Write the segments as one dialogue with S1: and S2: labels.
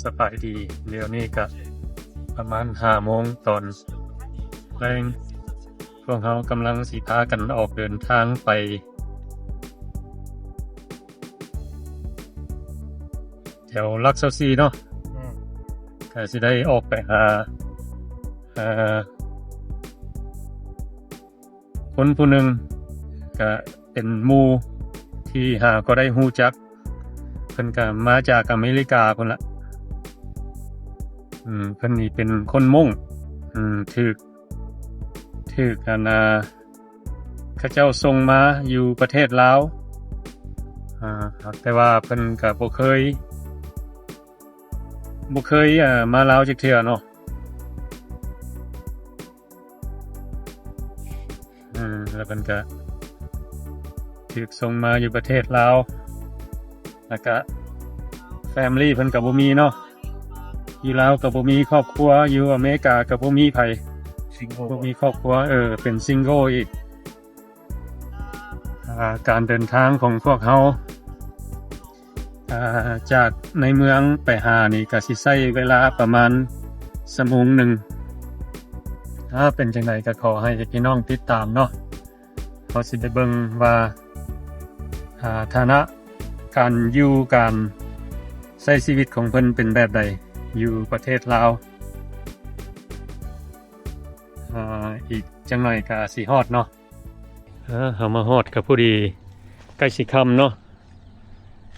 S1: สบายดีเดี๋ยวนี้ก็ประมาณ 5 โมงตอนแรงพวกเรากำลังสิพากันออกเดินทางไปแถวลักซาวซีเนาะก็สิได้ออกไปหาคนผู้หนึ่งก็เป็นหมู่ที่หาก็ได้ฮู้จักเพิ่นก็มาจากอเมริกาพุ่นล่ะเพิ่นนี่เป็นคนม่งถูกกันเขาเจ้าส่งมาอยู่ประเทศลาวแต่ว่าเพิ่นก็บ่เคยมาลาวจักเทื่อเนาะแล้วเพิ่นก็ถูกส่งมาอยู่ประเทศลาวแล้วก็แฟมิลี่เพิ่นก็บ่มีเนาะอยู่ลาวก็บ่มีครอบครัวอยู่อเมริกาก็บ่มีไผบ่มีครอบครัวเป็นซิงเกิลอีกการเดินทางของพวกเฮาจากในเมืองไปหานี่ก็สิใช้เวลาประมาณชั่วโมงนึงถ้าเป็นจังไดก็ขอให้พี่น้องติดตามเนาะเฮาสิได้เบิ่งว่าฐานะการอยู่การใช้ชีวิตของเพิ่นเป็นแบบใดอยู่ประเทศลาวอีกจังหน่อยก็สิฮอดเนาะเฮามาฮอดก็พอดีใกล้สิค่ำเนาะ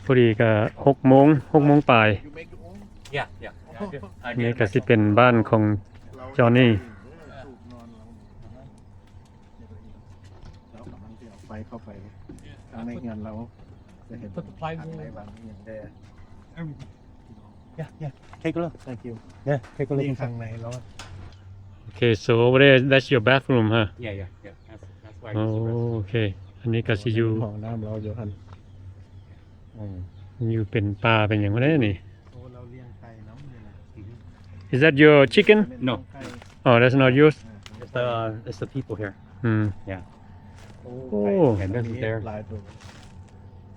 S1: พอดีก็6 โมงปลายนี่ก็สิเป็นบ้านของจอห์นนี่
S2: ไฟเข้าไปทางในงานเราจะเห็นในบางอย่างได้take a look thank you take a look ข้างในแล้ว
S1: Okay, so over there that's your bathroom, huh?
S3: Yeah. That's why.
S1: Oh, okay. อันนี้ก็สิอยู่
S2: ห้องน้ำเราอยู่หั่น
S1: อยู่เป็นปลาเป็นหยังบ่ได้นี่
S2: โอ้เราเลี้ยงไก่น้ำนี่นะ
S1: Is that your chicken?
S3: No.
S1: Oh, that's not yours?
S3: It's the people here. Yeah.
S1: Oh.
S3: And this is there.
S2: หลายตัว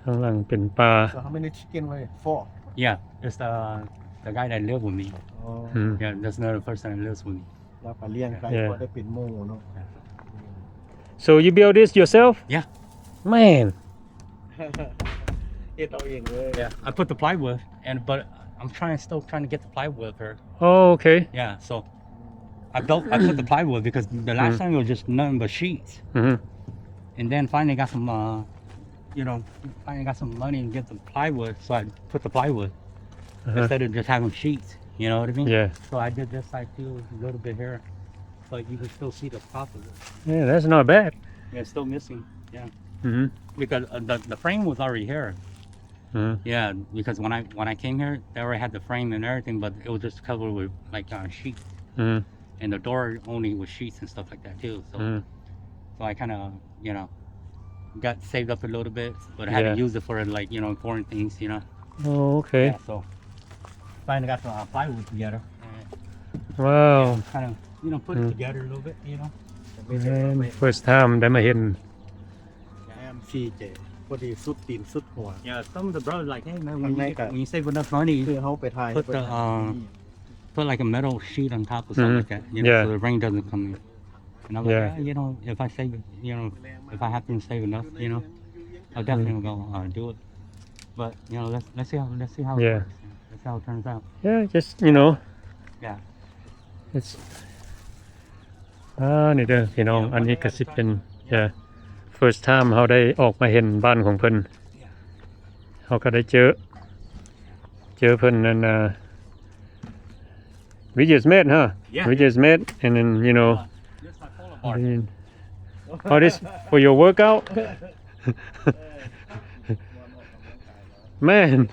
S1: ข้างหลังเป็นปลา
S2: so how many chicken were 4
S3: Yeah. It's the guy that lives with me. Yeah. That's not the person that lives with me.
S2: เราก็เลี้ยงไก่พอได้เป็นหมู่เนาะ
S1: So you build this yourself?
S3: Yeah.
S1: Man.
S2: เฮ็ดเอาเองเลย
S3: I put the plywood, but I'm still trying to get the plywood for her.
S1: Oh, okay.
S3: Yeah. So I put the plywood because the last time it was just nothing but sheets. And then finally got some money and get the plywood, so I put the plywood instead of just having sheets. You know what I mean?
S1: Yeah.
S3: So I did this side too, a little bit here, but you can still see the top of it.
S1: Yeah, that's not bad.
S3: Yeah, it's still missing. Yeah. Because the frame was already here. Yeah, because when I came here, they already had the frame and everything, but it was just covered with like sheets. And the door only with sheets and stuff like that too. So I kind of, got saved up a little bit, but I had to use it for like, important things,
S1: Oh, okay.
S3: Yeah, so finally got some plywood together.
S1: Wow.
S3: Kind of, put it together a little bit,
S1: Man, first time ได้มาเห็น
S2: CJ พอดีสุดตีนสุดหัว
S3: Yeah, some of the brothers like, hey man, when you save enough
S2: คือ
S3: money,
S2: เฮาไปถ่าย
S3: put like a metal sheet on top or something like that, so the rain doesn't come in. And I was like, if I save, if I happen to save enough, I'll definitely go do it. But let's see how it works. Let's see how it turns out.
S1: Yeah, just
S3: Yeah.
S1: It's นี่เด้อพี่น้องอันนี้ก็สิเป็นfirst time เฮาได้ออกมาเห็นบ้านของเพิ่นเฮาก็ได้เจอเพิ่นนั่นwe just met, huh?
S3: Yeah.
S1: We just met and then
S3: This is my polo bar.
S1: oh, this for your workout? Man.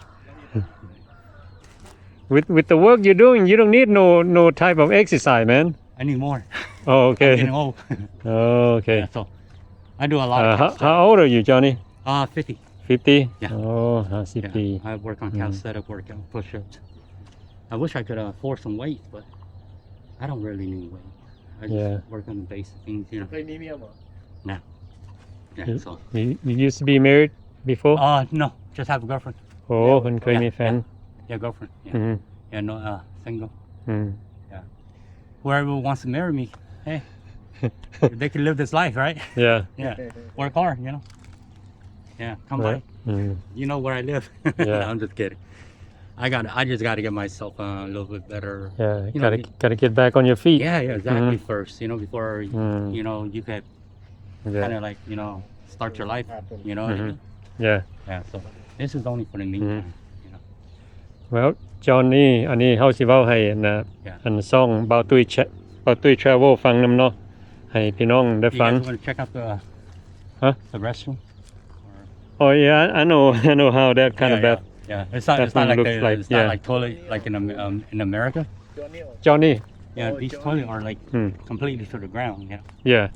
S1: With the work you're doing, you don't need no type of exercise, man.
S3: I need more.
S1: Oh, okay.
S3: I'm getting old.
S1: Oh, okay.
S3: Yeah, so I do a lot of
S1: how old are you, Johnny?
S3: 50.
S1: 50?
S3: Yeah.
S1: Oh, 50.
S3: Yeah, I work on calisthenic workout, push-ups. I wish I could afford some weight, but I don't really need weight. I just work on the basic things,
S2: เคยมีเมียบ่
S3: Yeah, so.
S1: You used to be married before?
S3: No, just have a girlfriend.
S1: โอ้เพิ่นเคยมีแฟน
S3: Yeah, girlfriend. Yeah,
S1: อืม
S3: yeah, no, single.
S1: อืม
S3: Whoever wants to marry me, hey, they can live this life, right?
S1: yeah
S3: Yeah, work hard, you know. Yeah, come by.
S1: อืม
S3: You know where I live.
S1: Yeah.
S3: No, I'm just kidding. I just got to get myself a little bit better.
S1: yeah
S3: You know,
S1: gotta get back on your feet
S3: Yeah, exactly. First, you know, before
S1: Mm.
S3: you know you could
S1: yeah
S3: kind of like start your life. You know what I mean?
S1: yeah
S3: Yeah. So this is only for the meantime. You know.
S1: well จอห์นนี่อันนี้เฮาสิเว้าให้นะ
S3: Yeah.
S1: อันซ่องเบาตุ้ยtravel ฟังนำเนาะให้พี่น้องได้
S3: You
S1: ฟัง
S3: guys want to check out
S1: Huh?
S3: the restroom?
S1: oh yeah I know how that kind of
S3: yeah,
S1: bad
S3: yeah. It's not like
S1: looks like-
S3: it's not
S1: yeah.
S3: like toilet like in America.
S1: จอห์นนี่
S3: Yeah, these toilets are like
S1: Hmm.
S3: completely to the ground.
S1: yeah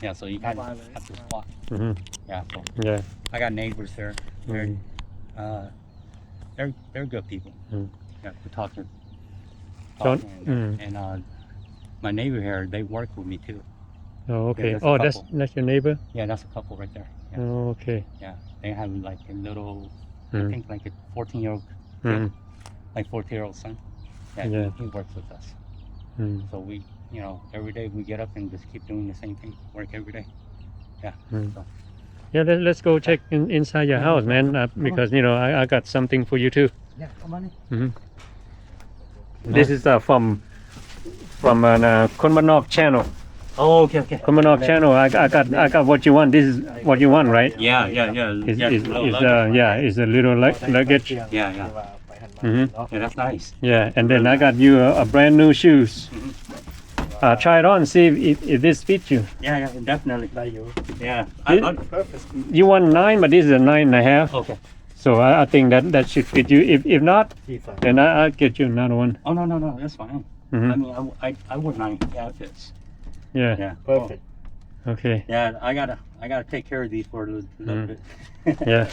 S3: Yeah. So you kind of have to squat.
S1: อือฮึ
S3: Yeah. So
S1: yeah
S3: I got neighbors there. They're
S1: Mm.
S3: they're good people.
S1: Mm.
S3: Yeah, to talk to.
S1: Don't-
S3: And my neighbor here, they work with me too.
S1: oh okay
S3: there's a
S1: oh
S3: couple.
S1: that's your neighbor
S3: Yeah, that's a couple right there. Yeah,
S1: oh okay
S3: yeah. They have like a little, I
S1: Mm.
S3: think like a 14-year-old,
S1: อืม
S3: like 14-year-old son. Yeah,
S1: Yeah.
S3: He works with us.
S1: อืม
S3: So we, every day we get up and just keep doing the same thing, work every day. Yeah.
S1: Mm.
S3: So,
S1: Yeah, let's go check inside your house, man. Because I got something for you too.
S3: yeah, come on in.
S1: Hmm. This is from Kunmanok channel.
S3: Oh, okay.
S1: Kunmanok channel. I got what you want. This is what you want, right?
S3: Yeah.
S1: It's a little luggage.
S3: Yeah.
S1: Mhm.
S3: Yeah, that's nice.
S1: Yeah, and then I got you a brand new shoes. Try it on, see if this fits you.
S3: Yeah, definitely. Yeah.
S1: You want 9, but this is a 9.5.
S3: Okay.
S1: So I think that should fit you. If not, then I'll get you another one.
S3: Oh no, that's fine.
S1: Mhm.
S3: I mean, I would not. Yeah, it fits.
S1: Yeah.
S3: Yeah.
S2: Perfect.
S1: Okay.
S3: Yeah, I gotta take care of these for a little bit.
S1: Yeah.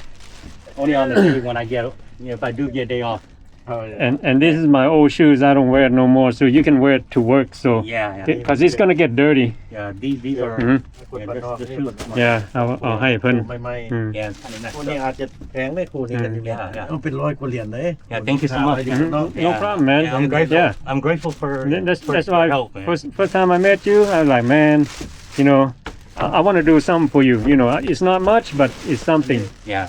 S3: Only on the day when I get, if I do get a day off.
S2: Oh, yeah.
S1: And this is my old shoes. I don't wear it no more. So you can wear it to work. So
S3: Yeah.
S1: because it's gonna get dirty.
S3: Yeah, these are.
S1: Mhm.
S2: คนบ้านนอก
S3: Yeah,
S2: นี่มัน
S1: Yeah. เอาให้เพิ่น
S2: ใหม่
S1: อืม
S3: Yeah, kind of
S2: ๆคนนี้อาจจะแพงได้ครูนี่กันอยู่
S3: Yeah.
S2: ต้องเป็น100 กว่าเหรียญเลย
S3: Yeah, thank you so much.
S1: Mhm. No
S3: Yeah.
S1: problem, man.
S3: Yeah, I'm grateful.
S1: Yeah.
S3: I'm grateful for.
S1: That's
S3: for
S1: why
S3: your help, man.
S1: first time I met you, I was like, man, I want to do something for you. It's not much, but it's something.
S3: Yeah.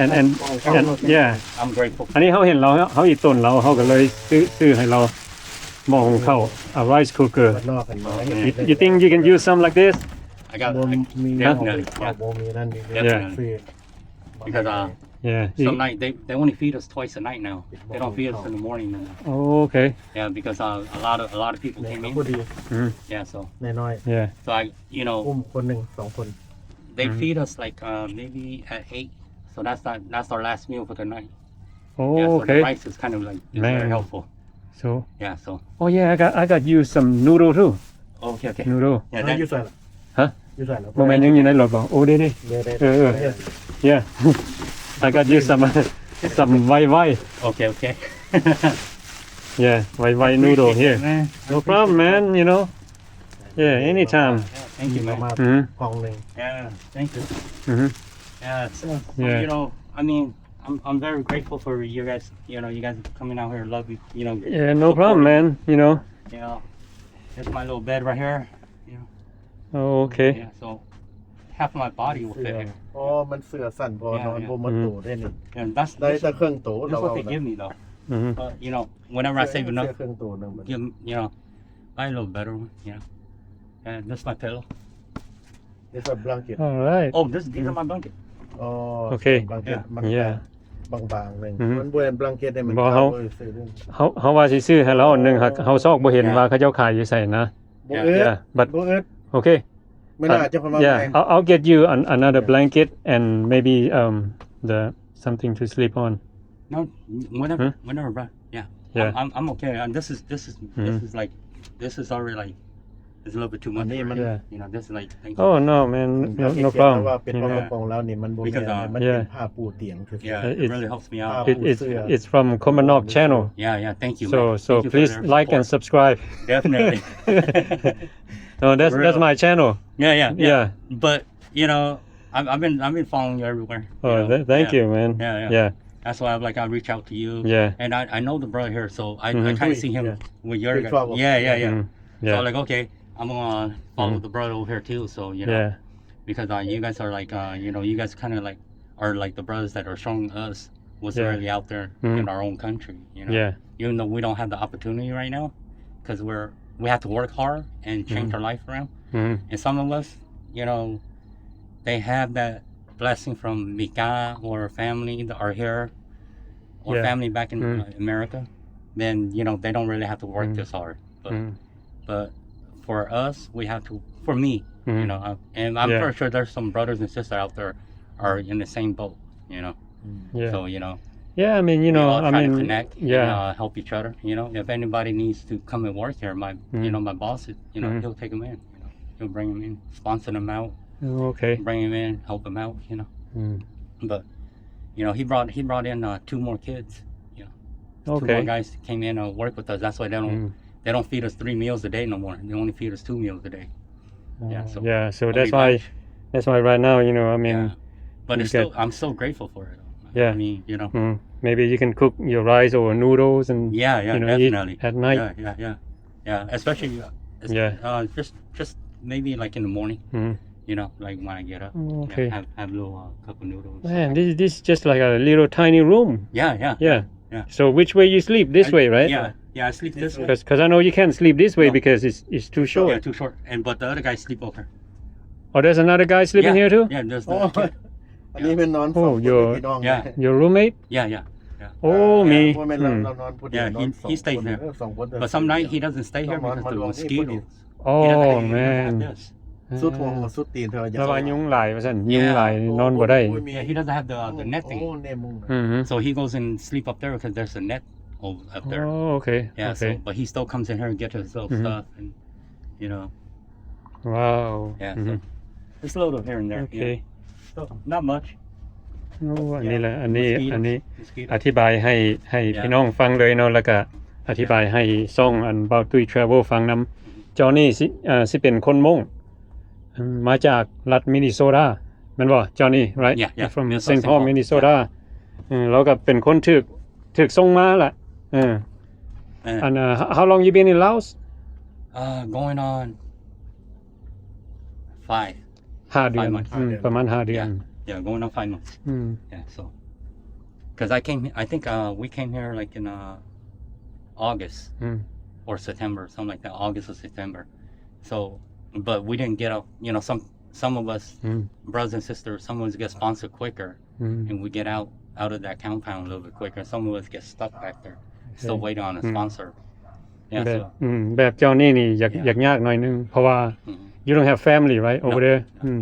S1: And yeah.
S3: I'm grateful.
S1: อันนี้เขาเห็นเขาอีต้นเราเขาก็เลยซื้อให้เราหม้อหุงข้าว a rice cooker
S2: บ้านนอกกันมา
S1: you think you can use something like this
S3: I got.
S2: บ่มี
S3: Definitely.
S2: บ่มีนั่นนี่
S3: Definitely.
S2: ฟรี
S3: Because
S1: yeah
S3: some night they only feed us twice a night now. They don't feed us in the morning now.
S1: oh, okay
S3: Yeah, because a lot of people
S2: เนี่ย
S3: came
S2: ก็
S3: in.
S2: ดี
S3: Yeah, so
S2: น้อย
S1: yeah
S3: so I
S2: ๆอุ้มคนหนึง2 คน
S3: they feed us like maybe at 8. So that's our last meal for the night.
S1: oh
S3: Yeah, so
S1: okay
S3: the rice is kind of like
S1: Man.
S3: very helpful.
S1: so
S3: Yeah, so
S1: oh yeah I got you some noodle too
S3: okay.
S1: noodle
S3: Yeah,
S2: แล้ว
S3: that,
S2: อยู่ใส่ล่ะ
S1: ฮะ
S2: อยู่ใส่ล่ะ
S1: โมเมนต์ยังอยู่ในรถบ่โอ้ได้
S2: เดี๋ยว
S1: yeah I got you some vai
S3: okay.
S1: yeah vai noodle
S3: Appreciate
S1: here
S3: it, man.
S1: no problem man yeah anytime
S3: Thank you,
S2: มา
S3: man.
S1: อืม
S2: กล่องหนึง
S3: Yeah, thank you.
S1: อืม
S3: Yeah, so
S1: Yeah.
S3: I mean, I'm very grateful for you guys. You guys coming out here, love you.
S1: yeah no problem man
S3: Here's my little bed right here.
S1: oh okay
S3: Yeah, so half of my body will
S2: เสื้
S3: fit
S2: อ
S3: here.
S2: อ๋อมันเสื้อสั่นพอนอนบ่หมดโตได้นี่
S3: And that's
S2: ได้แต่เครื่องโต
S3: that's what they give me though.
S1: อืม
S3: But whenever I save
S2: เสื้
S3: enough,
S2: อเครื่องโตนึงมัน
S3: give 'em, buy a little better one. And this is my pillow.
S2: นี่เป็นบลังเก็ต
S1: all right
S3: Oh, these are my blanket.
S2: อ๋อ
S1: โอเค
S2: บลังเก็ตมัน
S1: yeah
S2: บางๆนึง
S1: อือฮึ
S2: มันบ่เป็นบลังเก็ตได้มัน
S1: บ่เขา
S2: ซื้อนึง
S1: เขาว่าสิซื้อให้เราอันหนึงครับเขาซอกบ่เห็นว่าเขาเจ้าขายอยู่ใส่นะ
S2: บ่เอิ้น
S1: yeah but
S2: บ่เอิ้น
S1: okay
S2: ไม่น่าจะประมาณ
S1: yeah I'll get you another blanket and maybe the something to sleep on
S3: No, whenever, bro. Yeah.
S1: Yeah.
S3: I'm okay. And this is like this is already like it's a little bit too much.
S2: Money,
S3: already.
S1: yeah
S3: This is like thank you.
S1: oh no man no
S2: เพราะ
S1: problem
S2: ว่าเป็น
S1: you
S2: ป
S1: know
S2: ระกองแล้วนี่มันบ่แม่น
S3: Because,
S2: นะมันเป็น
S1: yeah.
S2: ผ้าปูเตียงคือ
S3: Yeah, it
S1: It's-
S3: really helps me out.
S1: it's from Komanok channel
S3: Yeah, thank you.
S1: so
S3: man.
S1: so
S3: Thank you for
S1: please
S3: their
S1: like and
S3: support.
S1: subscribe
S3: Definitely.
S1: no that's
S3: Real.
S1: my channel
S3: Yeah. But I've been following you everywhere.
S1: oh thank you man
S3: Yeah.
S1: yeah
S3: That's why I reach out to you.
S1: Yeah.
S3: And I know the brother here, so I kind of see him
S2: Yeah.
S3: with your
S2: Big
S3: guy.
S2: trouble.
S3: Yeah.
S1: Mm.
S3: So
S1: Yeah.
S3: like, okay, I'm gonna follow the brother over here too. So you know,
S1: Yeah.
S3: because you guys are like, you guys kind of like are like the brothers that are showing us what's
S1: Yeah.
S3: really out there in our own country. You know,
S1: Yeah.
S3: even though we don't have the opportunity right now, because we have to work hard and change our life around.
S1: Mm.
S3: And some of us, you know, they have that blessing from Mika or family that are here, or
S1: Yeah.
S3: family back in America. Then you know they don't really have to work this hard. But for us, we have to. For me, you know, and I'm
S1: Yeah.
S3: pretty sure there's some brothers and sisters out there are in the same boat. You know,
S1: Yeah.
S3: so you know,
S1: Yeah, I mean, you
S3: we
S1: know,
S3: all
S1: I
S3: try
S1: mean,
S3: to connect,
S1: yeah.
S3: and, help each other. You know, if anybody needs to come and work here, you know, my boss, you know, he'll take them in. You know, he'll bring them in, sponsor them out,
S1: Okay.
S3: bring them in, help them out. You know,
S1: Mm.
S3: but you know, he brought in 2 more kids. You know, 2 more
S1: Okay.
S3: guys came in and work with us. That's why they don't feed us 3 meals a day no more. They only feed us 2 meals a day. Yeah, so
S1: Yeah, so
S3: I'll
S1: that's
S3: be
S1: why
S3: back.
S1: right now, you know, I mean,
S3: Yeah. But
S1: you
S3: it's still, I'm still grateful for it.
S1: Yeah.
S3: I mean, you know.
S1: maybe you can cook your rice or noodles and
S3: Yeah,
S1: you know,
S3: definitely.
S1: eat at night.
S3: Yeah. Especially, just maybe like in the morning. You know, like when I get up.
S1: Okay.
S3: Yeah, have a little cup of noodles.
S1: Man, this is just like a little tiny room.
S3: Yeah.
S1: Yeah.
S3: Yeah.
S1: So which way you sleep? This way, right?
S3: Yeah. I sleep this way.
S1: Because I know you can't sleep this way
S3: No.
S1: because it's too short.
S3: Yeah, too short. But the other guys sleep over.
S1: Oh, there's another guy sleeping here too?
S3: Yeah, there's
S2: โอ้
S3: the
S2: อันนี้เป็นนอนสองคนพี่น้อง
S3: Yeah.
S1: Your roommate?
S3: yeah.
S1: Oh, me.
S2: ว่าไม่เรานอนคนเดียวนอนสอง
S3: he stays
S2: คน
S3: there.
S2: สองคน
S3: But some night he doesn't stay here
S2: Come on,
S3: because the
S2: come on,
S3: mosquitoes.
S1: Oh,
S3: He doesn't have
S1: man.
S3: this.
S2: สุดหัวสุดตีนเธอจะ
S1: ระวังยุงหลายว่าซั่นยุงหลายนอนบ่ได้
S3: Yeah, he doesn't have the netting.
S2: โอ้เนมุง
S3: So he goes and sleep up there because there's a net up there.
S1: Oh, okay.
S3: Yeah,
S1: Okay.
S3: so but he still comes in here and gets his little stuff and you know.
S1: Wow.
S3: Yeah. So it's a little here and there.
S1: Okay.
S3: Yeah. So not much.
S1: โอ้อันนี้แหละอันนี้
S3: Mosquito.
S1: อธิบายให้พี่น้องฟังเลยเนาะแล้วก็อธิบายให้ซ่องอันเบาตุ้ย Travel ฟังนำจอนี่สิเป็นคนมงมาจากรัฐมินนิโซตาแม่นบ่จอนี่ right
S3: Yeah.
S1: from
S3: Minnesota,
S1: St. Paul
S3: St. Paul.
S1: Minnesota แล้วก็เป็นคนถึกส่งมาล่ะand how long you been in Laos
S3: Going on 5.
S1: 5 เดือน
S3: 5 months.
S1: ประมาณ5เดือน
S3: Yeah, going on 5 months. Yeah, so because I think we came here like in August or September, something like that. August or September. So, but we didn't get up. You know, some of us brothers and sisters, some of us get sponsored quicker, and we get out of that compound a little bit quicker. Some of us get stuck back there, still waiting on a sponsor. Yeah.
S1: แบบ
S3: So,
S1: แบบเจ้านี่อยากยากหน่อยนึงเพราะว่า you don't have family right over there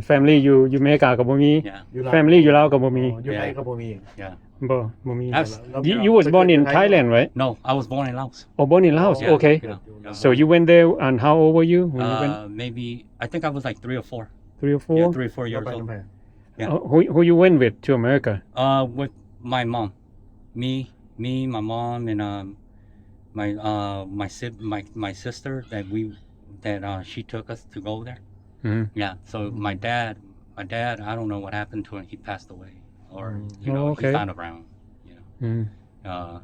S1: family อยู่อเมริกาก็บ่มี
S3: yeah.
S1: family อยู่ลาวก็บ่มี
S2: อยู่ไทยก็บ่มี
S1: บ่มี
S3: That's-
S1: you was born in Thailand right
S3: No, I was born in Laos.
S1: oh born in Laos
S3: Yeah,
S1: okay
S3: yeah.
S1: so you went there and how old were you when you went
S3: Maybe I think I was like 3 or 4.
S1: 3 or 4
S3: Yeah, 3 or 4 years
S2: ไป
S3: old.
S2: ทำไม
S3: Yeah.
S1: who you went with to America
S3: With my mom, me, my mom, and my sister that she took us to go there. Yeah. So my dad, I don't know what happened to him. He passed away, or you know,
S1: okay.
S3: he's not around. You know.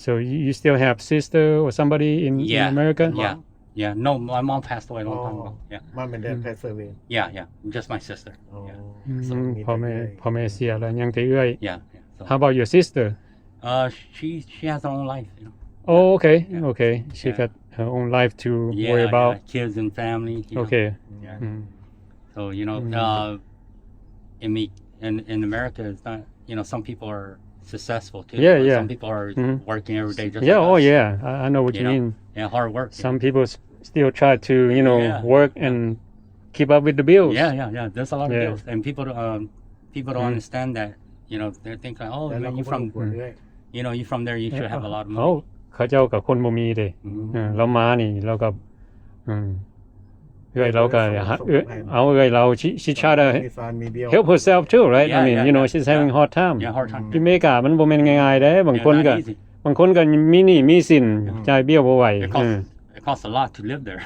S1: so you still have sister or somebody in America
S3: Yeah. No, my mom passed away a long time ago. Yeah.
S2: มอมเป็นแดนแพสเซอร์เวน
S3: Yeah. Just my sister. Yeah.
S1: พ่อแม่เสียแล้วยังแต่เอื้อย
S3: Yeah. So,
S1: how about your sister
S3: she has her own life. You know.
S1: oh okay she
S3: Yeah.
S1: got her own life to
S3: Yeah.
S1: worry about
S3: Kids and family. You know.
S1: okay
S3: Yeah. So you know, in America, it's not. You know, some people are successful too.
S1: Yeah,
S3: but
S1: yeah.
S3: Some people are working every day. Just
S1: yeah
S3: like
S1: oh
S3: us.
S1: yeah I know what you
S3: You know,
S1: mean
S3: Yeah, hard work.
S1: some people still try to
S3: Yeah.
S1: work and keep up with the bills
S3: Yeah. There's a lot of
S1: Yeah.
S3: bills, and people don't understand that. You know, they're thinking, oh,
S2: แต่เรา
S3: man,
S2: ก็
S3: you
S2: บ่รู้
S3: from,
S2: คนเรื่อย
S3: you know, you from there, you should have a lot of
S1: เขา
S3: money.
S1: เขาเจ้ากับคนบ่มีเด้ เรามานี่เราก็เอ้ยเราก็เอาเอ้ยเรา she try to
S2: มีซานมีเบี้ยว
S1: help herself too right I
S3: Yeah,
S1: mean
S3: yeah,
S1: you know
S3: yeah.
S1: she's having hard time
S3: Yeah, hard time.
S1: ที่อเมริกามันบ่แม่นง่ายๆเด้บาง
S3: Yeah,
S1: คน
S3: not
S1: ก็
S3: easy.
S1: บางคนก็มีหนี้มีสินจ่ายเบี้ยบ่ไหว
S3: It costs a lot to live there.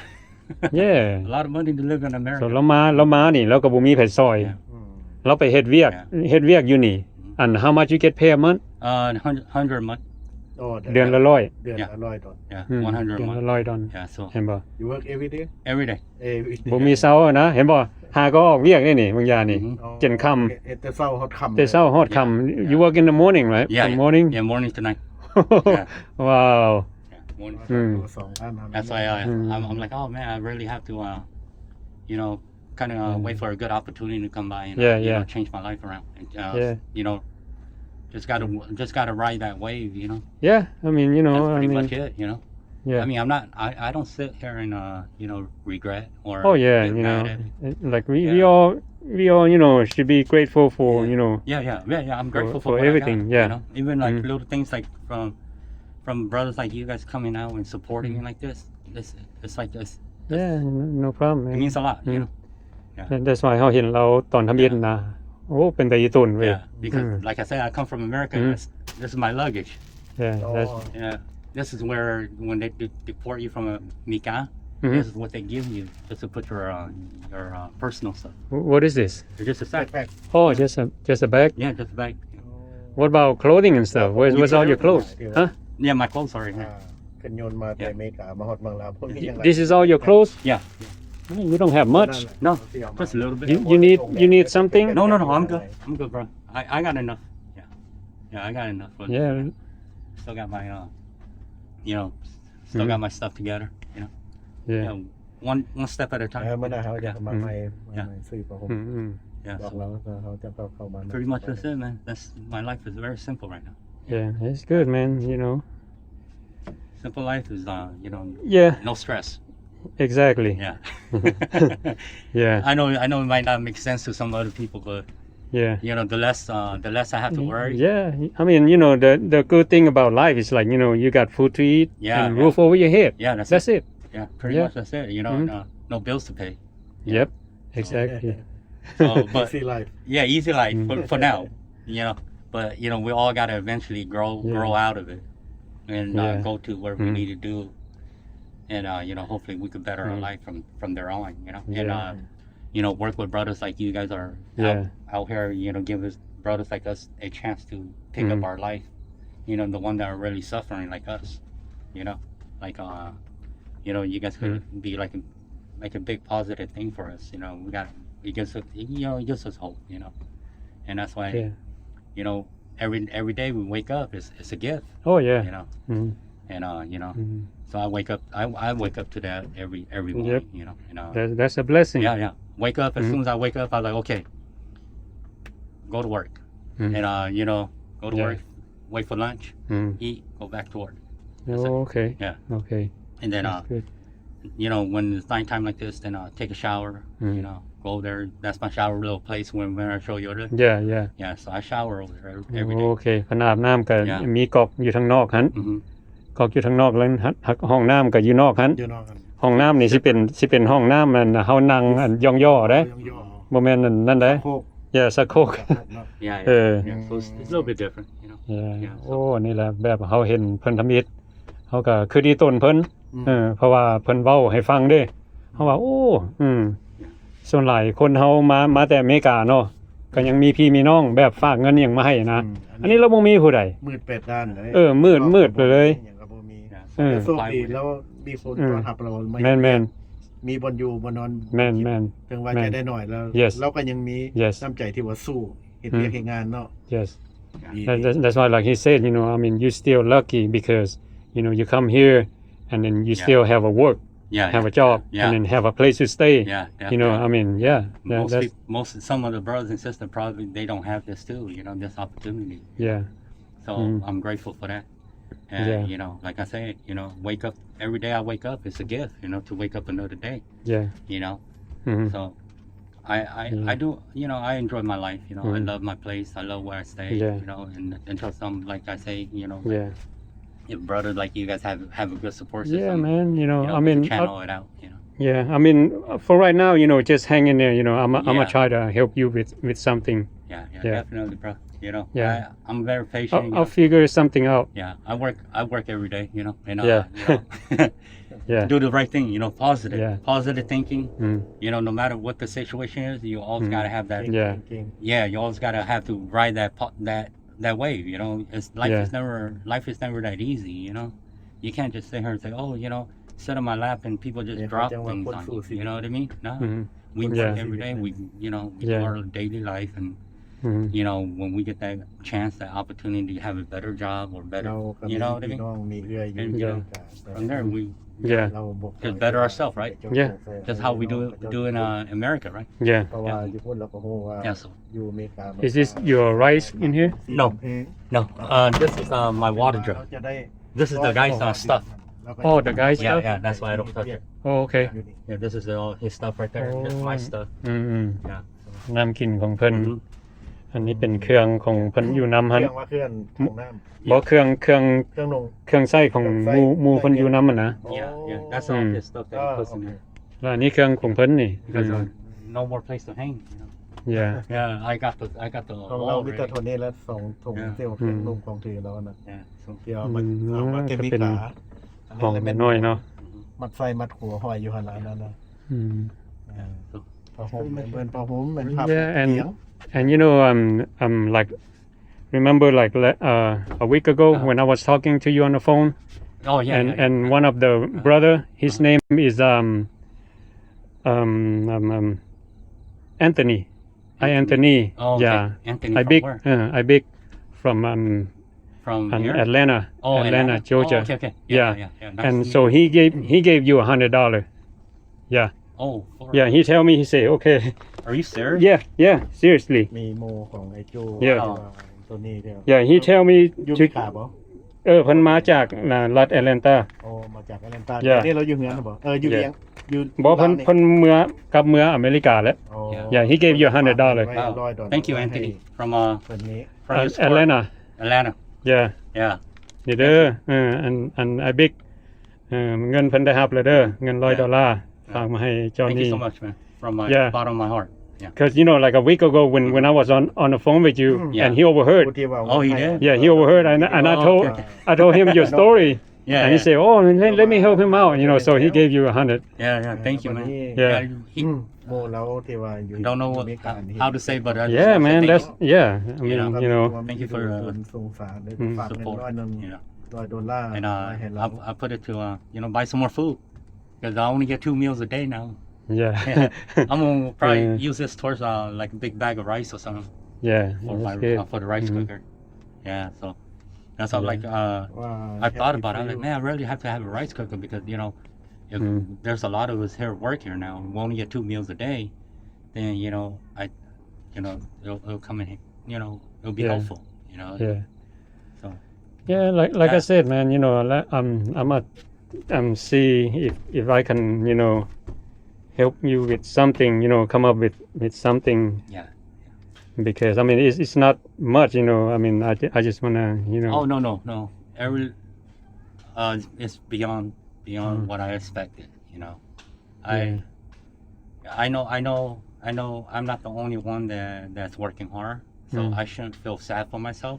S1: yeah
S3: A lot of money to live in
S1: so
S3: America.
S1: เรามานี่เราก็บ่มีไผซอย
S3: Yeah.
S1: เราไปเฮ็ดเวียกอยู่นี่and how much you get pay a month
S3: 100 a month.
S2: โอ้
S1: เดือนละร้อย
S2: เดือนละ$100
S3: Yeah,
S1: อืม
S3: 100
S1: เดื
S3: a
S1: อนละ
S3: month.
S1: ร้อยดอล
S3: Yeah, so
S1: เห็นบ่
S2: you work every day
S3: every day.
S2: every day
S1: บ่มีเช้าอะนะเห็นบ่หาก็ออกเวียกนี่นี่บางอย่างนี่
S3: Mhm.
S2: อ๋อ
S1: เจ็นค่ำ
S2: แต่เช้าฮอดค่ำ
S1: แต่เช้าฮอดค่ำ you work in the morning right
S3: Yeah,
S1: From morning
S3: Yeah, morning to night.
S1: ว้าว
S3: Yeah, morning.
S1: อืม
S3: That's why
S1: Mm.
S3: I'm like, oh man, I really have to, you know, kind of wait for a good opportunity to come by and
S1: Yeah,
S3: you
S1: yeah.
S3: know, change my life around. And,
S1: Yeah.
S3: You know, just gotta ride that wave. You know,
S1: yeah I mean you know
S3: that's
S1: I
S3: pretty
S1: mean
S3: much it. You know,
S1: yeah
S3: I mean, I don't sit here and you know, regret or
S1: oh yeah
S3: get
S1: you know
S3: mad at it.
S1: like we all you know should be grateful for
S3: Yeah.
S1: you know
S3: Yeah. I'm grateful
S1: for
S3: for what
S1: everything,
S3: I got,
S1: yeah.
S3: You know, even like
S1: Mm.
S3: little things like from brothers like you guys coming out and supporting me like this. It's like this.
S1: yeah no problem
S3: It
S1: man.
S3: means a lot. You know.
S1: That's why เขาเห็นเราตอนทำเย็นนะโอ้เป็นแต่อีตุนเว้ย
S3: Yeah, because
S1: Mm.
S3: like I said, I come from America.
S1: Mm.
S3: This is my luggage.
S1: yeah
S2: อ๋อ
S1: that's
S3: Yeah, this is where when they deport you from a Mika,
S1: Mhm.
S3: this is what they give you just to put your personal stuff.
S1: what is this
S3: It's just a sack.
S2: แปลก
S1: oh just a bag
S3: Yeah, just a bag.
S1: what about clothing and stuff where's all your clothes huh
S3: Yeah, my clothes are in
S2: ๆ
S3: here.
S2: ขึ้นยนต์มาแต่อเมริกามาฮอดเมืองลาวพวกนี้ยังไง
S1: this is all your clothes
S3: Yeah.
S1: you don't have much
S3: No, just a little bit.
S1: you need something
S3: No, I'm good. I'm good, bro. I got enough. Yeah, I got enough. But
S1: yeah
S3: still got my you know, still got my stuff together. You know,
S1: yeah
S3: one step at a
S2: เออ
S3: time.
S2: เมื่อหน้าเขาจะ
S3: Yeah.
S2: มาใหม่ซื้อผ้าห่ม
S3: Yeah.
S2: บอก
S3: So
S2: เราเขาจะเข้ามา
S3: pretty much that's it, man. That's my life is very simple right now.
S1: yeah it's good man you know
S3: Simple life is you know,
S1: yeah
S3: no stress.
S1: exactly
S3: Yeah.
S1: yeah
S3: I know it might not make sense to some other people, but
S1: yeah
S3: you know, the less I have to worry.
S1: yeah I mean you know the good thing about life is like you know you got food to eat
S3: Yeah,
S1: and
S3: yeah.
S1: roof over your head
S3: Yeah,
S1: that's it
S3: Yeah, pretty
S1: Yeah.
S3: much that's it. You know,
S1: Mhm.
S3: no bills to pay.
S1: yep exactly
S3: So, but
S2: see life
S3: yeah, easy life
S1: Mm.
S3: for now. You know, but you know, we all got to eventually
S1: Yeah.
S3: grow out of it and
S1: Yeah.
S3: go to where we
S1: Mm.
S3: need to do. And you know, hopefully we could better our
S1: Mm.
S3: life from there on. You know, and
S1: Yeah.
S3: you know, work with brothers like you guys are out here. You know, give us brothers like us a chance to pick up
S1: Mm.
S3: our life. You know, the one that are really suffering like us. You know, like you know, you guys could be like a big positive thing for us. You know, it gives us, you know, it gives us hope. You know, and that's why
S1: yeah
S3: you know every day we wake up it's a gift.
S1: oh yeah
S3: You know,
S1: Mhm.
S3: and you know,
S1: Mhm.
S3: so I wake up to that every morning.
S1: Yep.
S3: You know, and
S1: that's a blessing
S3: yeah. Wake up as
S1: Mhm.
S3: soon as I wake up, I'm like, okay, go to work,
S1: Mhm.
S3: and you know, go to
S1: Yeah.
S3: work, wait for lunch,
S1: Mm.
S3: eat, go back to work, That's it.
S1: Oh, okay.
S3: Yeah.
S1: Okay.
S3: and then
S1: That's good.
S3: you know, when it's nighttime like this, then take a shower.
S1: Mm.
S3: You know, go there. That's my shower little place when I show you earlier.
S1: Yeah, yeah.
S3: Yeah, so I shower over there every day.
S1: โอเคขนาดน้ำก็
S3: Yeah.
S1: มีกอกอยู่ทางนอกหัน
S3: Mhm.
S1: กอกอยู่ทางนอกแล้วหักห้องน้ำก็อยู่นอกหัน
S2: อยู่นอกกัน
S1: ห้องน้ำนี่สิเป็นห้องน้ำมันเฮานั่งอันย่อๆเด้
S2: ย่อ
S1: บ่แม่นนั่นเด้
S2: โคก
S1: อย่าสะโคก
S2: เนาะ
S3: Yeah,
S1: Yeah.
S3: yeah. So it's a little bit different, you know.
S1: Yeah.
S3: Yeah, so-
S1: โอ้นี่แหละแบบเฮาเห็นเพิ่นทำอิฐเฮาก็คือดีต้นเพิ่นเพราะว่าเพิ่นเว้าให้ฟังเด้เฮาว่าโอ้ส่วนหลายคนเฮามาแต่อเมริกาเนาะก็ยังมีพี่มีน้องแบบฝากเงินหยังมาให้นะ อันนี้เราบ่มีผู้ใด
S2: มืดเป็ดด้านเลย
S1: มืดไปเลย
S2: อย่างก็บ่มี
S3: Yeah.
S1: เออ
S2: โชคดีแล้วมีคนต้อนรับเราไม่
S1: แม่น
S2: มีบนอยู่บนนอน
S1: แม่น
S2: ถึงว่า
S1: แม่น
S2: จะได้หน่อยแล้ว
S1: Yes
S2: เราก็ยังมี
S1: Yes
S2: น้ำใจที่ว่าสู้เฮ็ดเวียกเฮ็ดงานเนาะ
S1: yes
S2: Yeah.
S1: that's why like he said you know I mean you still lucky because you know you come here and then you
S3: Yeah.
S1: still have a work
S3: Yeah.
S1: have a job
S3: Yeah.
S1: and then have a place to stay
S3: Yeah.
S1: you know I
S3: definitely.
S1: mean that's
S3: Some of the brothers and sisters probably they don't have this too, you know, this opportunity.
S1: yeah
S3: So
S1: Mm.
S3: I'm grateful for that. And
S1: Yeah.
S3: you know, like I said, you know, wake up every day I wake up, it's a gift, you know, to wake up another day,
S1: yeah
S3: you know.
S1: Mhm.
S3: So
S1: Yeah.
S3: I do, you know, I enjoy my life, you know. I
S1: Mhm.
S3: love my place. I love where I stay,
S1: Yeah.
S3: you know, and until some like I say, you know,
S1: yeah
S3: if brothers like you guys have a good support system,
S1: yeah man you know
S3: you know,
S1: I
S3: we
S1: mean
S3: can channel it out, you know.
S1: yeah I mean for right now you know just hang in there you know I'm gonna
S3: Yeah.
S1: try to help you with something
S3: Yeah,
S1: Yeah.
S3: definitely, bro. You know,
S1: Yeah.
S3: I'm very patient. you
S1: I'll
S3: know.
S1: figure something out
S3: Yeah, I work every day, you know, and
S1: Yeah.
S3: you know,
S1: yeah
S3: do the right thing, you know, positive,
S1: Yeah.
S3: positive thinking.
S1: Mm.
S3: You know, no matter what the situation is, you always
S1: Mm.
S3: gotta have that.
S1: Yeah.
S2: เก่ง
S3: Yeah, you always gotta have to ride that that way. You know, it's life
S1: Yeah.
S3: is never that easy. You know, you can't just sit here and say, oh, you know, sit on my lap and people just
S2: Yeah,
S3: drop
S2: but then
S3: things
S2: what
S3: on
S2: food
S3: you. You know what I mean? No,
S1: Mhm.
S3: we
S1: Yeah.
S3: work every day. We you know we
S1: Yeah.
S3: do our daily life, and
S1: Mhm.
S3: you know when we get that chance, that opportunity to have a better job or
S2: เรา
S3: better,
S2: ก็
S3: you
S2: มี
S3: know what I
S2: พี่
S3: mean?
S2: น้องมีเอื้อยอยู่
S3: And
S2: ที่
S3: you
S2: อเม
S3: know
S2: ริกา
S3: from there we
S1: Yeah.
S2: เราบอก
S3: just better ourselves, right?
S1: Yeah.
S3: That's how we do in America, right?
S1: Yeah.
S2: เพราะว่าอยู่พุ่นเราก็รู้ว่า
S3: Yeah. So
S2: อยู่อเมริกา
S1: Is this your rice in here?
S3: No.
S2: แพง
S3: no, this is my water
S2: เรา
S3: jar.
S2: จะได้
S3: This is the guy's stuff.
S1: Oh, the guy's
S3: Yeah,
S1: stuff?
S3: yeah. That's why I don't touch it.
S1: Oh, okay.
S3: Yeah, this is all his stuff right there. This is my
S1: Oh.
S3: stuff.
S1: อืม
S3: Yeah.
S1: น้ำกินของเพิ่น
S3: Mhm.
S1: อันนี้เป็นเครื่องของเพิ่นอยู่น้ำ
S2: เค
S1: หัน
S2: รื่องว่าเครื่องของน้
S1: บ่เครื่อง
S2: ำเครื่องนง
S1: เครื่องใส้ของหมู่เพิ่นอยู่น้ำมันนะ
S3: Yeah, yeah. That's all his stuff that he puts in there.
S1: แล้วอันนี้เครื่องของเพิ่นนี่
S3: Because no more place to hang. You know?
S1: yeah
S3: Yeah, I got the
S2: ของเรา
S3: wall
S2: มีแต่
S3: ready.
S2: โทนี่และสองถุง
S3: Yeah.
S2: เที่ยวเครื่องนุ่งของถือแล้วนะ
S3: Yeah. So
S2: เดี๋ยวมัน
S1: อืม
S2: เอามาเก็บมี
S1: ก็เป็น
S2: ขา
S1: ของน้อยเนาะ
S2: มัดไฟมัดหัวห้อยอยู่หันหลังนั่นนะ
S1: อืม
S2: ผ้าห่มเหมือนผ้าห่มเหมือนผ้า
S1: Yeah, and-
S2: เตียง
S1: and you know like remember like a week ago when I was talking to you on the phone
S3: oh yeah.
S1: and
S3: yeah,
S1: and one of the brother his name is Anthony Anthony
S3: Oh, okay.
S1: yeah
S3: Anthony
S1: I
S3: from
S1: big
S3: where?
S1: I big from
S3: From here?
S1: Atlanta
S3: Oh,
S1: Atlanta Georgia
S3: Oh, okay.
S1: Yeah.
S3: Yeah. Nice
S1: and
S3: to meet
S1: so
S3: you.
S1: he gave you $100 yeah
S3: Oh.
S1: yeah he tell me he say okay
S3: Are you serious?
S1: yeah seriously
S2: มีโมของไอ้จู
S1: Yeah.
S2: ตัวนี้เดียว
S1: yeah he tell me
S2: อยู่
S1: to
S2: มีขาบ่
S1: เพิ่นมาจากรัฐแอตแลนตา
S2: โอ้มาจากแอตแลนตา
S1: Yeah.
S2: นี่เราอยู่เฮือนนะบ่อยู่
S1: Yeah.
S2: เลี้ยงอยู่
S1: บ่เพิ่นเมือกลับเมืออเมริกาแล้ว
S2: โอ้
S1: Yeah, he gave you $100.
S3: Wow. Thank you, Anthony. From
S2: เพิ่นนี้
S3: from your sport.
S1: Atlanta
S3: Atlanta.
S1: yeah
S3: Yeah.
S1: นี่เด้ออันไอ้บิ๊กเงินเพิ่นได้รับแล้วเด้อเงิน$100ฝากมาให้เจ้า
S3: Thank
S1: นี่
S3: you so much, man. From my
S1: Yeah.
S3: bottom of my heart. Yeah.
S1: because you know like a week ago when I was on the phone with you
S3: Yeah.
S1: and he overheard
S2: ผู้ที่ว่า
S3: Oh, he did?
S1: yeah he overheard and I
S3: Oh,
S1: told
S3: okay.
S1: I told him your story
S3: Yeah.
S1: and he
S3: yeah.
S1: said oh let me help him out you know so he gave you $100
S3: Yeah. Thank you, man.
S1: Yeah.
S3: He
S2: โมแล้วที่ว่าอยู่
S3: don't know
S2: อ
S3: what,
S2: เมริกานี่
S3: how to say, but I just
S1: yeah
S3: wanna say
S1: man
S3: thank
S1: that's
S3: you.
S1: yeah I mean
S3: know,
S1: you know
S3: Thank you for,
S2: สงสารเลย
S1: Mm.
S2: ฝากเงิน
S3: support.
S2: ร้อยหนึง
S3: You know.
S2: $100
S3: And
S2: ให้เรา
S3: I put it to buy some more food because I only get 2 meals a day now.
S1: yeah
S3: I'm gonna probably
S1: Yeah.
S3: use this towards like a big bag of rice or something
S1: yeah
S3: for
S1: that's good
S3: for the rice
S1: Mhm.
S3: cooker. Yeah, so that's how
S1: Yeah.
S3: like
S2: ว่า
S3: I thought about it. I'm like, man, I really have to have a rice cooker because if
S1: Mm.
S3: there's a lot of us here work here now, we only get 2 meals a day, then it'll come in, it'll be
S1: Yeah.
S3: helpful,
S1: yeah
S3: So
S1: yeah like I
S3: Yeah.
S1: said man I'm a see if I can help you with something come up with something
S3: Yeah.
S1: because I mean it's not much I mean I just wanna
S3: Oh no. Every it's beyond
S1: Mm.
S3: what I expected.
S1: Yeah.
S3: I know I'm not the only one that's working hard, so
S1: Mm.
S3: I shouldn't feel sad for myself.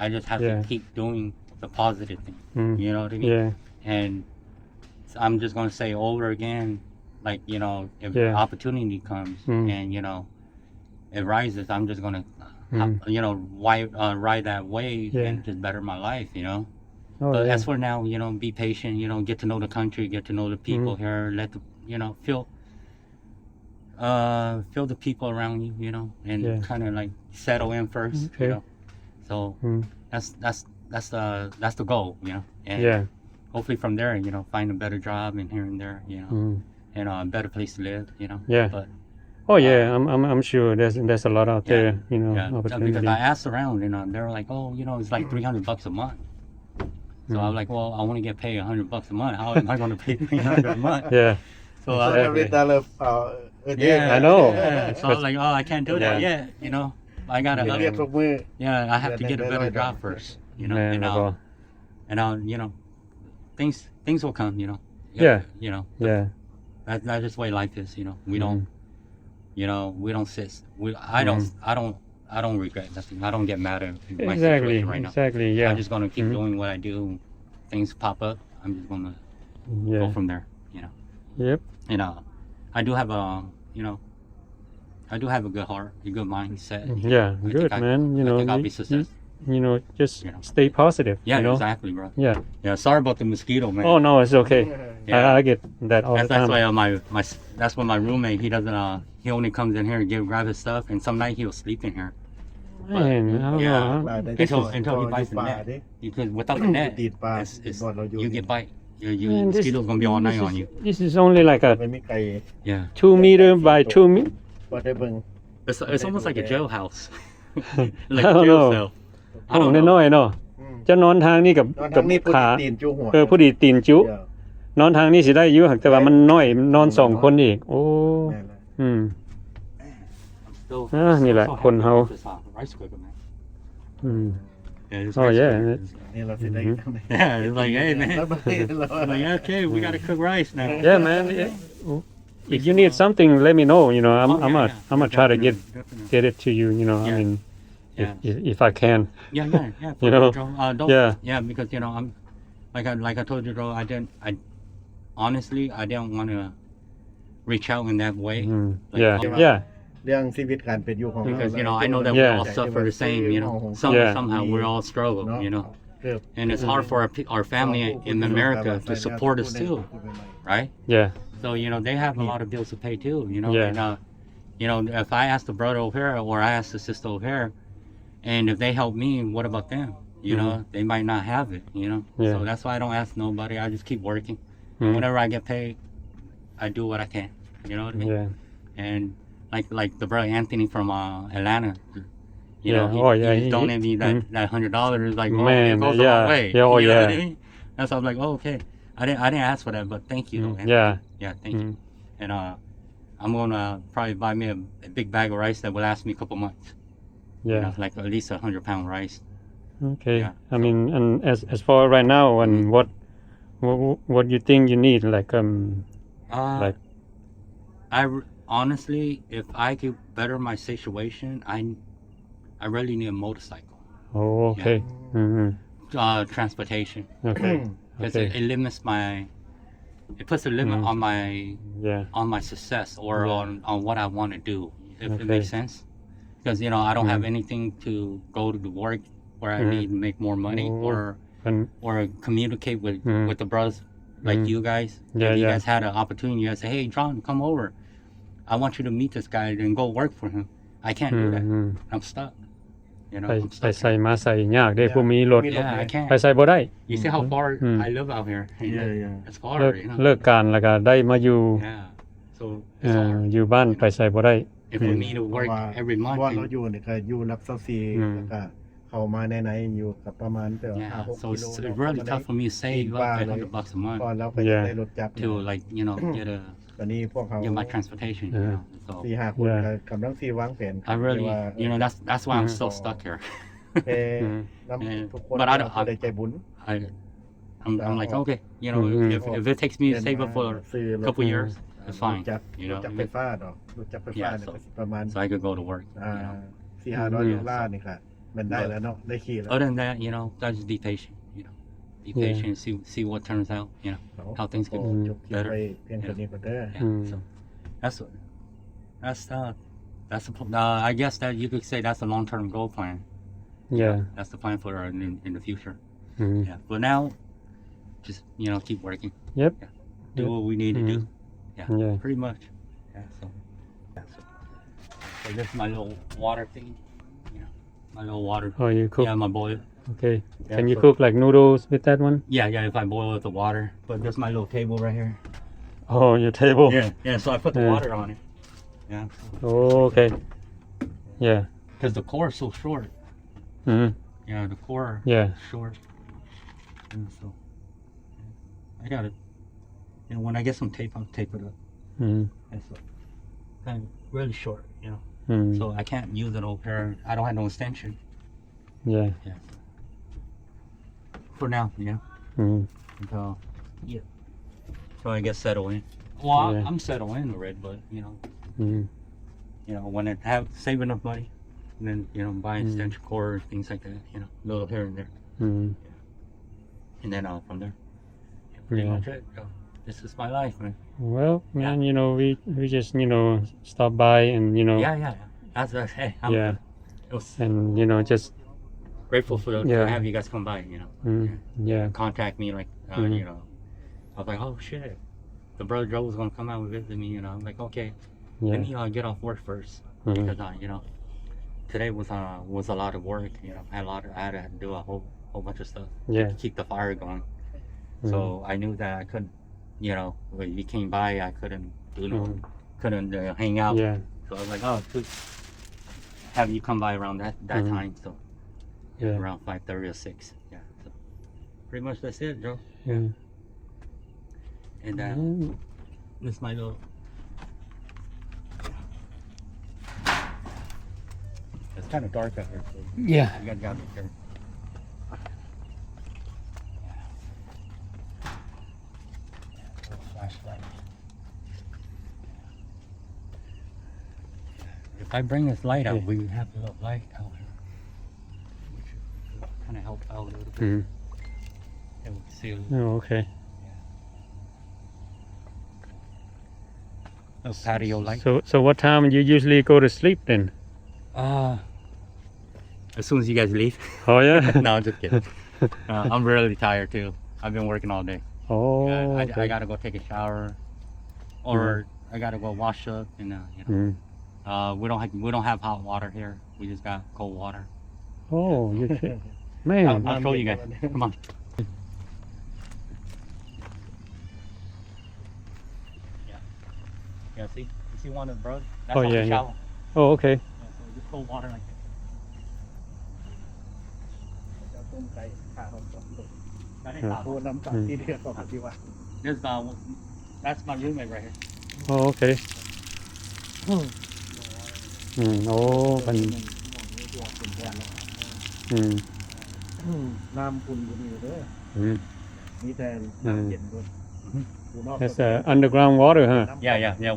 S3: I just have
S1: Yeah.
S3: to keep doing the positive thing.
S1: Mm.
S3: You know what I mean?
S1: yeah
S3: And I'm just gonna say over again, like if
S1: Yeah.
S3: opportunity comes
S1: Mm.
S3: and it rises, I'm just gonna ride that wave
S1: Yeah.
S3: and just better my life.
S1: oh
S3: But
S1: yeah.
S3: as for now, be patient. Get to know the country, get to know the people
S1: Mm.
S3: here. Let the feel the people around you. And
S1: Yeah.
S3: kind of like settle in first.
S1: Okay.
S3: So
S1: Mm.
S3: that's the goal. And
S1: yeah
S3: hopefully from there, find a better job and here and there.
S1: Mm.
S3: And a better place to live.
S1: Yeah.
S3: But
S1: oh yeah I'm sure there's a lot out
S3: Yeah.
S1: there
S3: yeah,
S1: opportunity
S3: because I asked around, they were like, oh, it's like $300 a month. So
S1: Mm.
S3: I'm like, well, I want to get paid $100 a month. How am I going to pay $300 a month?
S1: yeah
S3: So
S1: Exactly.
S2: every dollar
S3: yeah,
S1: I know.
S3: Yeah. So I was like, oh, I can't do that
S1: Yeah.
S3: yet. I gotta,
S1: Yeah.
S2: เรียกปรบมือ
S3: I have to get a
S2: Yeah,
S3: better
S2: yeah.
S3: job first.
S1: Man,
S3: And
S1: well,
S3: I'll, things will come.
S1: Yeah. yeah
S3: That's just the way life is. We
S1: Mhm.
S3: don't, we don't sit. I don't regret nothing. I don't get mad at my
S1: exactly
S3: situation right now.
S1: exactly yeah
S3: I'm just gonna keep
S1: Mhm.
S3: doing what I do. Things pop up. I'm just gonna go
S1: yeah
S3: from there.
S1: yep
S3: And I do have I do have a good heart, a good mindset.
S1: Yeah,
S3: I think
S1: good, man. You
S3: I
S1: know,
S3: think I'll be successful.
S1: just
S3: You know.
S1: stay positive.
S3: Yeah,
S1: you know?
S3: exactly, bro.
S1: Yeah.
S3: Yeah, sorry about the mosquito, man.
S1: Oh no, it's okay.
S3: Yeah.
S1: I get that all the
S3: That's
S1: time.
S3: why that's why my roommate, he doesn't he only comes in here to grab his stuff, and some night he'll sleep in here
S1: Man, I don't
S3: Yeah.
S1: know.
S2: ปลา
S1: Huh?
S2: ได้
S3: until he buys the
S2: ปลา
S3: net
S2: ดิ
S3: because without the net,
S2: ติดปลา
S3: it's,
S2: บอลเราอยู่
S3: you get bite. You
S1: Man, this-
S3: mosquitoes gonna be all night on you.
S1: This is only like a
S2: ไม่มีไก่
S3: Yeah,
S1: 2 meter by 2 meter.
S2: บอลได้เบิ่ง
S3: it's almost like a jailhouse,
S1: I
S3: like a
S1: don't
S3: jail
S1: know.
S3: cell.
S1: ห้องน้อยๆเนาะ
S2: อืม
S1: จะนอนทางนี้กับ
S2: นอน
S1: กั
S2: ทางนี้ผู้
S1: ขา
S2: ตีนจูหัว
S1: ผู้ดีตีนจุ
S2: เดี๋ยวน
S1: อนทางนี้สิได้อยู่หักแต่ว่ามันน้อยมันนอน2 คนอีก โอ้
S2: แม่นละ
S1: อืม
S3: I'm still,
S1: นี่แหละ
S3: so
S1: คน
S3: happy
S1: เฮา
S3: with this, rice cooker, man.
S1: อืม
S3: Yeah, this
S1: Oh,
S3: rice
S1: yeah.
S3: cooker is-
S2: นี่เราสิได้
S3: Yeah, it's like, hey,
S2: แล้ว
S3: man.
S2: ไม่เรา
S3: I'm like, okay, we gotta cook rice now.
S1: Yeah, man. If you need something, let me know. You know, I'm
S3: Oh,
S1: I'm
S3: yeah,
S1: a
S3: yeah.
S1: I'm gonna try to
S3: Definitely.
S1: get it to you. You know, I
S3: Yeah.
S1: mean,
S3: Yeah.
S1: if I can.
S3: Yeah, yeah.
S1: You know?
S3: Don't.
S1: Yeah.
S3: Yeah, because I'm like I told you, bro. Honestly, I didn't want to reach out in that way.
S1: Mm.
S3: Like,
S1: Yeah,
S3: I'm-
S1: yeah,
S2: เรื่องชีวิตการเป็นอยู่ของเรา
S3: Because I know that
S1: Yeah.
S3: we all suffer the same.
S1: Yeah.
S3: Somehow we all struggle.
S2: เนาะ คือ
S3: And it's hard for our family in America to support us too, right?
S1: yeah,
S3: So they have a lot of bills to pay too.
S1: Yeah.
S3: And if I ask the brother over here or I ask the sister over here, and if they help me, what about them? They might not have it.
S1: Yeah.
S3: So that's why I don't ask nobody. I just keep working.
S1: Mm.
S3: Whenever I get paid, I do what I can. You know what I mean?
S1: yeah.
S3: And like the brother Anthony from Atlanta.
S1: Yeah.
S3: He
S1: He-
S3: donated me
S1: mm.
S3: that $100. Like, oh,
S1: Man,
S3: it goes a
S1: yeah.
S3: long way.
S1: Yeah, oh,
S3: You know what
S1: yeah.
S3: I mean? That's why I'm like, oh, okay. I didn't ask for that, but thank you.
S1: Mm,
S3: Anthony.
S1: yeah.
S3: Yeah, thank you.
S1: Mm.
S3: And I'm gonna probably buy me a big bag of rice that will last me a couple months.
S1: Yeah.
S3: Like at least 100-pound rice.
S1: Okay.
S3: Yeah.
S1: I mean, and as for right now, and what you think you need, like Like-
S3: Honestly, if I could better my situation, I really need a motorcycle.
S1: oh, okay. Mm-hmm.
S3: Transportation.
S1: Okay.
S3: Because
S1: Okay.
S3: it limits it puts a limit
S1: Mm.
S3: on my success or
S1: Yeah.
S3: on what I want to do, if it
S1: Okay.
S3: makes sense. Because I don't have
S1: Mm.
S3: anything to go to the work where I
S1: Mhm.
S3: need to make more money
S1: Oh. And
S3: or communicate with
S1: Mm.
S3: the brothers like
S1: Mm.
S3: you guys.
S1: Yeah,
S3: If you
S1: yeah.
S3: guys had an opportunity, you guys say, hey, John, come over. I want you to meet this guy and go work for him. I can't do that. I'm stuck.
S1: ไป
S3: I'm
S1: ไป
S3: stuck.
S1: ใส่มาใส่ยากได้ผู้มีรถ
S3: Yeah, I can't.
S1: ไปใส่บ่ได้
S3: You see how far
S1: Mm.
S3: I live out here?
S2: Yeah.
S3: It's far,
S1: เลิก
S3: you know.
S1: เลิกการแล้วก็ได้มาอยู่
S3: Yeah. So
S1: เอ่
S3: it's
S1: อ
S3: hard.
S1: อยู่บ้านไปใส่บ่ได้
S3: If for me to
S2: เพราะ
S3: work
S2: ว่า
S3: every
S2: เพราะ
S3: month,
S2: ว่าเรา
S3: and-
S2: อยู่เนี่ยก็อยู่รับเซาซี
S1: อืม
S2: แล้วก็เข้ามาในๆอยู่กับประมาณเท่า
S3: yeah.
S2: 5-6
S3: So
S2: กิโล
S3: it's
S2: เนาะ
S3: really tough for me to save up
S2: Wow.
S3: $800 a
S2: พอ
S3: month
S2: เราก็
S1: Yeah.
S2: ได้รถจับ
S3: to like get
S2: ตอนนี้พวกเขา
S3: my transportation.
S1: Yeah.
S3: So
S2: 4-5 คน
S1: Yeah.
S2: ก็กำลังที่วางแผน
S3: I really,
S2: ว่า
S3: that's why I'm
S1: Mm.
S3: still stuck here.
S2: เอ่อ
S1: อืม
S2: น้ำ
S3: Yeah.
S2: ทุกคน
S3: But I don't-
S2: ก็ได้ใจบุญ
S3: I'm like, okay,
S1: Mhm.
S3: if it takes me to save up for
S2: ซื้อ
S3: a
S2: รถ
S3: couple years, it's fine.
S2: จัก
S3: You
S2: ร
S3: know,
S2: ถจักรไฟฟ้าดอกรถจักรไฟฟ้า
S3: Yeah,
S2: เนี่ย
S3: so-
S2: ก็สิประมาณ
S3: so I could go to work.
S2: 400-500
S1: Mm.
S2: ดอลลาร์นี่ค่ะมันได้แล้วเนาะได้ขี่แล้ว
S3: Other than that, I just be patient. Be
S1: Yeah.
S3: patient. See what turns out. How things get
S2: จบคลิป
S3: better.
S2: ไปเพียงแค่นี้ก็เด้อ
S3: Yeah,
S1: Mm.
S3: so that's I guess that you could say that's a long-term goal plan.
S1: yeah
S3: That's the plan for in the future.
S1: อืม
S3: Yeah, but now just keep working.
S1: Yep.
S3: Yeah. Do what we need to do. Yeah,
S1: Yeah.
S3: pretty much. Yeah, so this is my little water thing. My little water.
S1: Oh, you cook.
S3: Yeah, my boil.
S1: Okay.
S3: Yeah,
S1: Can you
S3: so-
S1: cook like noodles with that one?
S3: Yeah. If I boil with the water, but this is my little table right here.
S1: Oh, your table.
S3: Yeah. So I put the
S1: Yeah.
S3: water on it. Yeah,
S1: Oh, okay. Yeah.
S3: because the core is so short.
S1: Mm.
S3: Yeah, the core
S1: Yeah.
S3: is short. And so I got it. When I get some tape, I'll tape it up.
S1: Mm.
S3: It's kind of really short.
S1: Mm.
S3: So I can't use it over here. I don't have no extension.
S1: Yeah.
S3: Yeah. For now,
S1: Mm.
S3: until so I get settled in. Well,
S1: Yeah.
S3: I'm settled in already, but
S1: Mm.
S3: when I save enough money, and then buy
S1: Mm.
S3: extension cord, things like that. Little here and there,
S1: Mm.
S3: and then from there, pretty
S1: Yeah.
S3: much it. this is my life, man.
S1: Well, man, you know, we just, you know, stop by and, you know,
S3: Yeah. That's hey,
S1: yeah,
S3: it was
S1: and, you know, just,
S3: grateful for
S1: Yeah.
S3: to have you guys come by, you know.
S1: yeah,
S3: Contact me like you know. I was like, "Oh shit. The brother Joe was going to come out and visit me, you know." I'm like, "Okay. Let
S1: yeah,
S3: me get off work first because you know, today was a lot of work, you know. I had to do a whole bunch of stuff
S1: yeah,
S3: to keep the fire going. So I knew that I couldn't, you know, when you came by, I couldn't do no couldn't hang out.
S1: yeah,
S3: So I was like, "Oh, to have you come by around that time." So
S1: yeah,
S3: around 5:30 or 6. Yeah. So pretty much that's it, Joe.
S1: yeah.
S3: And this is my little It's kind of dark out here, so
S1: Yeah.
S3: you guys got to be careful. Flashlight. If I bring this light out, we have a little light out here, which will kind of help out a little bit. And we can see a little
S1: Oh, okay.
S3: patio light.
S1: So what time you usually go to sleep then?
S3: As soon as you guys leave.
S1: Oh, yeah?
S3: No, I'm just kidding. I'm really tired too. I've been working all day.
S1: Oh,
S3: I
S1: okay.
S3: gotta go take a shower, or I gotta go wash up, and you know, we don't have hot water here. We just got cold water.
S1: Oh, you man.
S3: I'll show you guys. Come on. Yeah, see? You see one of the brothers? That's
S1: Oh,
S3: how
S1: yeah,
S3: we
S1: yeah.
S3: shower.
S1: Oh, okay.
S3: Yeah, so just cold water like that.
S2: จะต้มไก่ข้าวต้มตุ๋น
S3: Got it?
S2: โอ้น้ำตาลที่เรียกของที่ว่า
S3: This that's my roommate right here.
S1: Oh, okay. โอ้เพิ่น
S2: น้ำคุณอยู่นี่เด้อ มีแต่น้ำเย็นด้วยอยู่นอก
S1: That's underground water, huh?
S3: Yeah,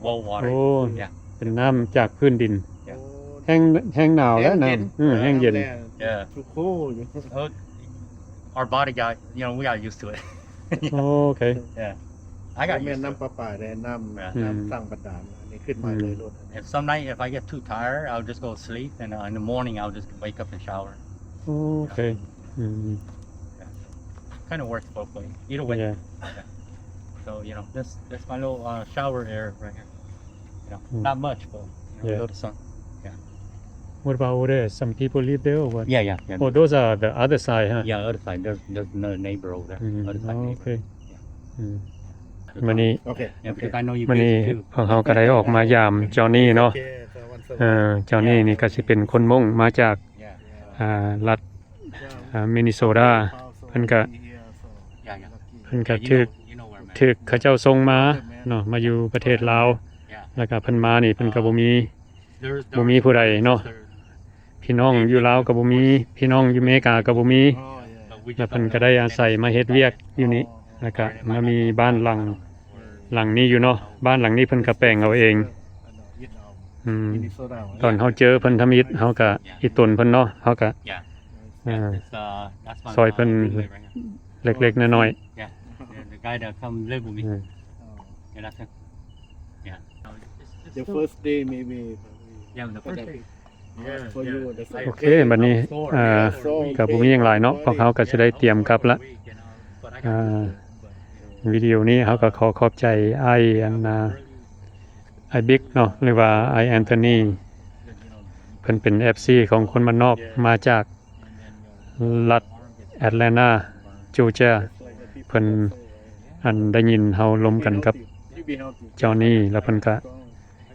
S3: well water.
S1: โอ้
S3: Yeah.
S1: เป็นน้ำจากพื้นดิน แห้งหนาวแล้วน้ำแห้งเย็น
S3: Yeah.
S2: ทุกคู่อยู่
S3: Our body got, you know, we got used to it.
S1: โอเค
S3: Yeah. I got
S2: แม่
S3: used to
S2: น้ำประปาได้น้ำสร้างบันดาลอันนี้ขึ้นมาเลยรถ
S3: it. If some night if I get too tired, I'll just go to sleep, and in the morning I'll just wake up and shower.
S1: โอเค
S3: Kind of works both ways. Either way.
S1: Yeah.
S3: So you know, this my little shower area right here. You know, not much, but you know,
S1: Yeah.
S3: a little sun.
S1: What about over there? Some people live there or what?
S3: Yeah.
S1: Oh, those are the other side, huh?
S3: Yeah, other side. There's another neighbor over there. Other side neighbor.
S1: โอเคมื้อนี้
S2: โอเค
S3: Yeah, because I know you
S1: มื้อนี้
S3: busy too.
S1: พวกเราก็ได้ออกมายามจอนี่เนาะ จอนี่นี่ก็สิเป็นคนมงมาจาก
S3: Yeah.
S1: รัฐมินนิโซตา เพิ่นก็
S3: Yeah.
S1: เพิ่นก็
S3: Yeah,
S1: ถูก
S3: you know where, man.
S1: ถูกเขาเจ้าส่งมาเนาะมาอยู่ประเทศลาว
S3: Yeah.
S1: แล้วก็เพิ่นมานี่เพิ่นก็บ่มี
S3: There's
S1: บ่มีผู้ใดเนาะ พี่น้องอยู่ลาวก็บ่มีพี่น้องอยู่อเมริกาก็บ่มี แล้วเพิ่นก็ได้อาศัยมาเฮ็ดเวียกอยู่นี่แล้วก็มามีบ้านหลังนี้อยู่เนาะบ้านหลังนี้เพิ่นก็แปลงเอาเองตอนเฮาเจอเพิ่นทำอิฐเฮาก็อิฐตนเพิ่นเนาะเฮาก็
S3: Yeah.
S1: อ่า
S3: That's my
S1: Soy pen-
S3: roommate right here.
S1: เล็กๆน้อย
S3: Yeah. The guy that come live with me.
S1: ๆ
S3: Yeah, that's him. Yeah.
S2: The first day maybe
S3: Yeah, the first day.
S2: for you the
S1: โอเคบัดนี้ก็บ่มีหยังหลายเนาะพวกเฮาก็สิได้เตรียมกลับละวิดีโอนี้เฮาก็ขอขอบใจไอ้ไอ้บิ๊กเนาะหรือว่าไอ้แอนโทนีเพิ่นเป็น FC ของคนบ้านนอกมาจากรัฐแอตแลนตาจอร์เจียเพิ่นได้ยินเฮาลมกันกับจอนี่แล้วเพิ่นก็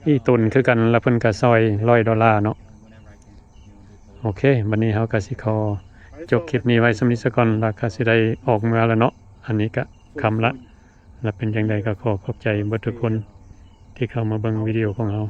S1: อีตุนคือกันแล้วเพิ่นก็ซอย$100เนาะโอเคบัดนี้เฮาก็สิขอจบคลิปนี้ไว้สำนี้ซะก่อนแล้วก็สิได้ออกเมื่อแล้วเนาะอันนี้ก็ค่ำละแล้วเป็นจังไดก็ขอบใจเบิดทุกคนที่เข้ามาเบิ่งวิดีโอของเรา